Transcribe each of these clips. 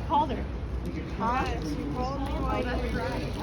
called her. Huh? She called me. Oh, that's right.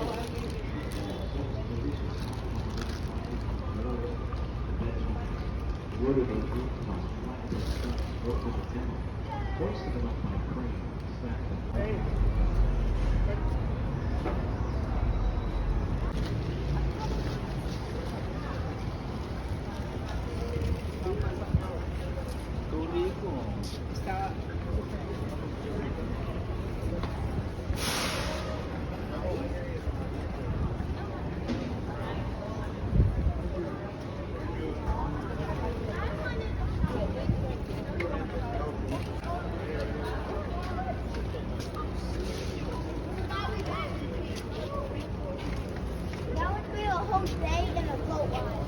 That would be a whole day in a boat ride.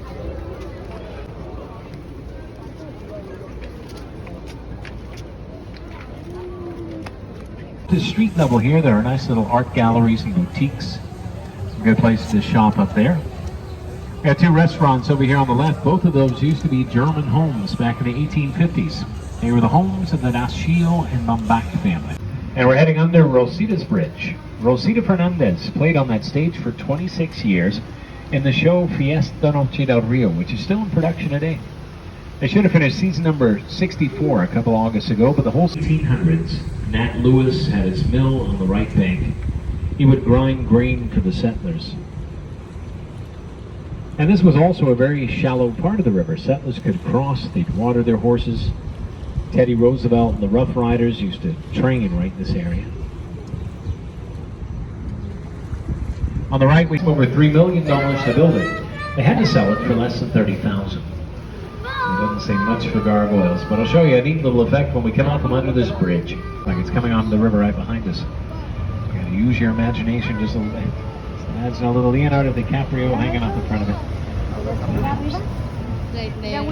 To street level here, there are nice little art galleries and boutiques. It's a good place to shop up there. We got two restaurants over here on the left. Both of those used to be German homes back in the 1850s. They were the homes of the Nascio and Bambach family. And we're heading under Rosita's Bridge. Rosita Fernandez played on that stage for 26 years in the show Fiesta Noche del Rio, which is still in production today. They should have finished season number 64 a couple August ago, but the whole 1800s, Nat Lewis had his mill on the right bank. He would grind grain for the settlers. And this was also a very shallow part of the river. Settlers could cross, they'd water their horses. Teddy Roosevelt and the Rough Riders used to train right in this area. On the right, we spent over $3 million to build it. They had to sell it for less than $30,000. It doesn't say much for gargoyles, but I'll show you a neat little effect when we come out from under this bridge. Like it's coming onto the river right behind us. You gotta use your imagination just a little bit. Just imagine a little Leonardo DiCaprio hanging off the front of it.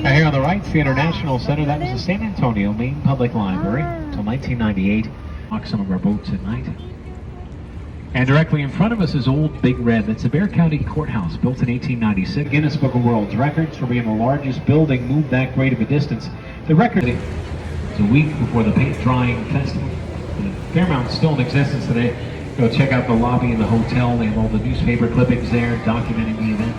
Now here on the right is the International Center. That was the San Antonio Main Public Library until 1998. Walk some of our boats at night. And directly in front of us is Old Big Red. That's the Bexar County Courthouse, built in 1896. Guinness Book of World Records for being the largest building moved that great of a distance. The record is a week before the paint drying festival. The Fairmount's still in existence today. Go check out the lobby and the hotel. They have all the newspaper clippings there documenting the event.